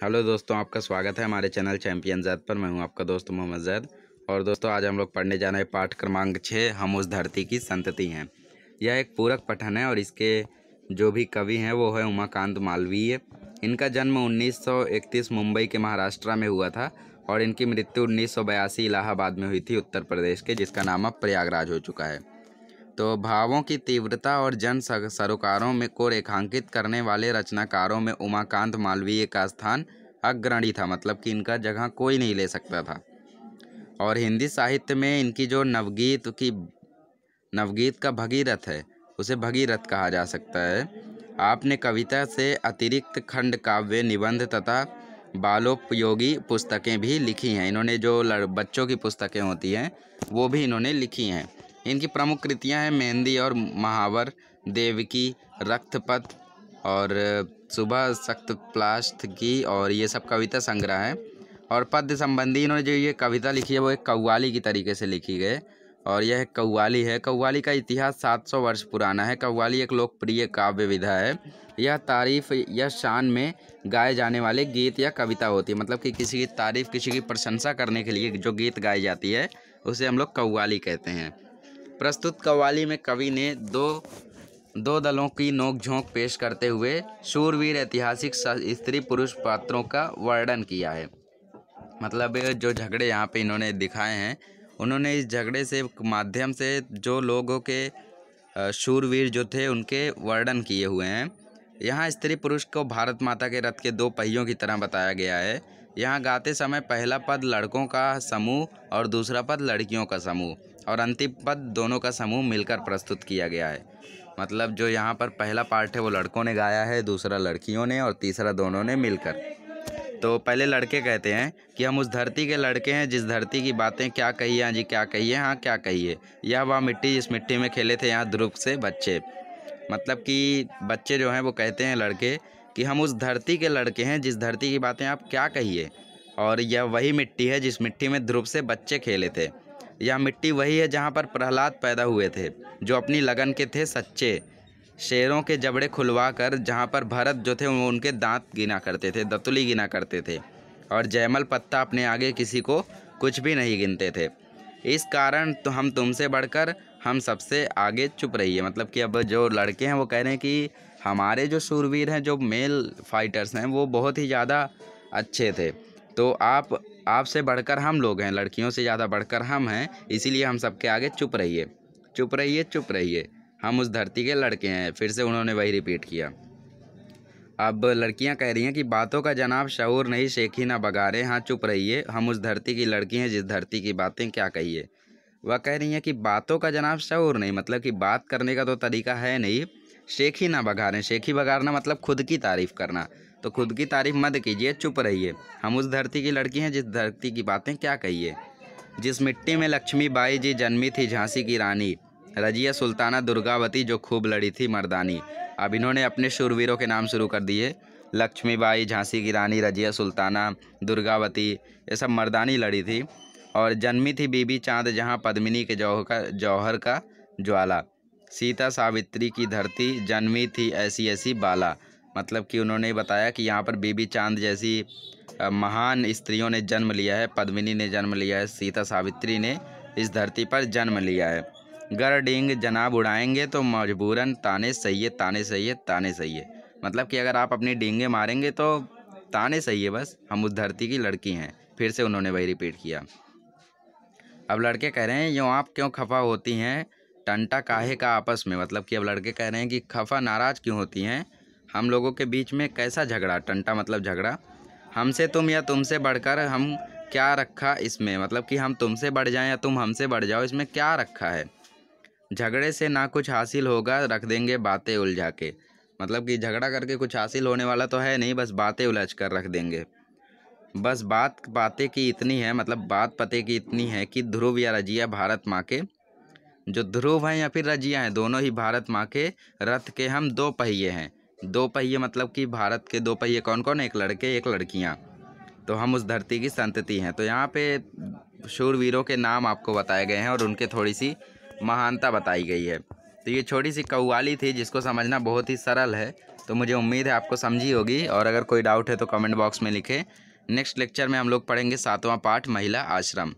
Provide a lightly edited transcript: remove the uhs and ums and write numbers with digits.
Hello दोस्तों, आपका स्वागत है हमारे चैनल चैंपियन ज़ैद पर। मैं हूं आपका दोस्त मोहम्मद ज़ैद। और दोस्तों, आज हम लोग पढ़ने जाना है पाठ क्रमांक 6, हम उस धरती की संतति हैं। यह एक पूरक पठन है और इसके जो भी कवि हैं वो है उमाकांत मालवीय। इनका जन्म 1931 मुंबई के महाराष्ट्र में हुआ था और इनकी मृत्यु 1982 इलाहाबाद में हुई थी, उत्तर प्रदेश के, जिसका नाम अब प्रयागराज हो चुका है। तो भावों की तीव्रता और जन सरोकारों में को रेखांकित करने वाले रचनाकारों में उमाकांत मालवीय का स्थान अग्रणी था, मतलब कि इनका जगह कोई नहीं ले सकता था। और हिंदी साहित्य में इनकी जो नवगीत का भगीरथ है, उसे भगीरथ कहा जा सकता है। आपने कविता से अतिरिक्त खंड काव्य, निबंध तथा बालोपयोगी पुस्तकें भी लिखी हैं। इन्होंने जो बच्चों की पुस्तकें होती हैं वो भी इन्होंने लिखी हैं। इनकी प्रमुख कृतियां हैं मेहंदी और महावर, देवकी, रक्तपथ और सुबह सख्त प्लास्ट की, और ये सब कविता संग्रह है। और पद्य संबंधी इन्होंने जो ये कविता लिखी है वो एक कव्वाली की तरीके से लिखी गई, और यह कव्वाली है। कव्वाली का इतिहास 700 वर्ष पुराना है। कव्वाली एक लोकप्रिय काव्य विधा है। यह तारीफ या शान में गाए जाने वाले गीत या कविता होती है, मतलब कि किसी की तारीफ, किसी की प्रशंसा करने के लिए जो गीत गाई जाती है उसे हम लोग कव्वाली कहते हैं। प्रस्तुत कव्वाली में कवि ने दो दलों की नोकझोंक पेश करते हुए शूरवीर ऐतिहासिक स्त्री पुरुष पात्रों का वर्णन किया है। मतलब जो झगड़े यहाँ पे इन्होंने दिखाए हैं, उन्होंने इस झगड़े से माध्यम से जो लोगों के शूरवीर जो थे उनके वर्णन किए हुए हैं। यहाँ स्त्री पुरुष को भारत माता के रथ के दो पहियों की तरह बताया गया है। यहाँ गाते समय पहला पद लड़कों का समूह और दूसरा पद लड़कियों का समूह और अंतिम पद दोनों का समूह मिलकर प्रस्तुत किया गया है। मतलब जो यहाँ पर पहला पार्ट है वो लड़कों ने गाया है, दूसरा लड़कियों ने, और तीसरा दोनों ने मिलकर। तो पहले लड़के कहते हैं कि हम उस धरती के लड़के हैं जिस धरती की बातें क्या कही है जी, क्या कही है, हाँ क्या कही है। यह वह मिट्टी जिस मिट्टी में खेले थे यहाँ ध्रुव से बच्चे। मतलब कि बच्चे जो हैं वो कहते हैं लड़के कि हम उस धरती के लड़के हैं जिस धरती की बातें आप क्या कहिए, और यह वही मिट्टी है जिस मिट्टी में ध्रुव से बच्चे खेले थे। यह मिट्टी वही है जहाँ पर प्रहलाद पैदा हुए थे, जो अपनी लगन के थे सच्चे। शेरों के जबड़े खुलवा कर जहाँ पर भरत जो थे वो उनके दांत गिना करते थे, दतुली गिना करते थे, और जयमल पत्ता अपने आगे किसी को कुछ भी नहीं गिनते थे। इस कारण तो हम तुमसे बढ़कर हम सबसे आगे चुप रहिए। मतलब कि अब जो लड़के हैं वो कह रहे हैं कि हमारे जो शूरवीर हैं, जो मेल फाइटर्स हैं, वो बहुत ही ज़्यादा अच्छे थे, तो आपसे बढ़कर हम लोग हैं, लड़कियों से ज़्यादा बढ़कर हम हैं, इसीलिए हम सबके आगे चुप रहिए, चुप रहिए, चुप रहिए, हम उस धरती के लड़के हैं। फिर से उन्होंने वही रिपीट किया। अब लड़कियां कह रही हैं कि बातों का जनाब शऊर नहीं, शेखी ना बगारे, हाँ चुप रहिए, हम उस धरती की लड़की हैं जिस धरती की बातें क्या कहिए। वह कह रही हैं कि बातों का जनाब शऊर नहीं, मतलब कि बात करने का तो तरीका है नहीं। शेखी ना बगारें, शेखी बगारना मतलब खुद की तारीफ़ करना, तो खुद की तारीफ़ मत कीजिए, चुप रहिए, हम उस धरती की लड़की हैं जिस धरती की बातें क्या कहिए। जिस मिट्टी में लक्ष्मीबाई जी जन्मी थी झांसी की रानी, रजिया सुल्ताना दुर्गावती जो खूब लड़ी थी मर्दानी। अब इन्होंने अपने शूरवीरों के नाम शुरू कर दिए। लक्ष्मीबाई, झांसी की रानी, रजिया सुल्ताना, दुर्गावती, ये सब मर्दानी लड़ी थी। और जन्मी थी बीबी चाँद जहाँ पद्मिनी के जौहर का ज्वाला। सीता सावित्री की धरती जन्मी थी ऐसी ऐसी बाला। मतलब कि उन्होंने बताया कि यहाँ पर बीबी चाँद जैसी महान स्त्रियों ने जन्म लिया है, पद्मिनी ने जन्म लिया है, सीता सावित्री ने इस धरती पर जन्म लिया है। गर डींग जनाब उड़ाएंगे तो मजबूरन ताने सही है, ताने सही है, ताने सही है। मतलब कि अगर आप अपनी डींगे मारेंगे तो ताने सही है, बस हम उस धरती की लड़की हैं। फिर से उन्होंने वही रिपीट किया। अब लड़के कह रहे हैं यूँ आप क्यों खफा होती हैं, टंटा काहे का आपस में। मतलब कि अब लड़के कह रहे हैं कि खफा, नाराज़ क्यों होती हैं, हम लोगों के बीच में कैसा झगड़ा, टंटा मतलब झगड़ा, हमसे तुम या तुमसे बढ़कर हम क्या रखा इसमें। मतलब कि हम तुमसे बढ़ जाएं या तुम हमसे बढ़ जाओ, इसमें क्या रखा है। झगड़े से ना कुछ हासिल होगा, रख देंगे बातें उलझा के। मतलब कि झगड़ा करके कुछ हासिल होने वाला तो है नहीं, बस बातें उलझ कर रख देंगे। बस बात बातें की इतनी है, मतलब बात पते की इतनी है कि ध्रुव या रजिया भारत माँ के, जो ध्रुव हैं या फिर रजिया हैं, दोनों ही भारत माँ के रथ के हम दो पहिए हैं। दो पहिए मतलब कि भारत के दो पहिए कौन कौन, एक लड़के एक लड़कियाँ, तो हम उस धरती की संतति हैं। तो यहाँ पे शूरवीरों के नाम आपको बताए गए हैं और उनके थोड़ी सी महानता बताई गई है। तो ये छोटी सी कव्वाली थी जिसको समझना बहुत ही सरल है, तो मुझे उम्मीद है आपको समझी होगी, और अगर कोई डाउट है तो कमेंट बॉक्स में लिखें। नेक्स्ट लेक्चर में हम लोग पढ़ेंगे 7वां पाठ महिला आश्रम।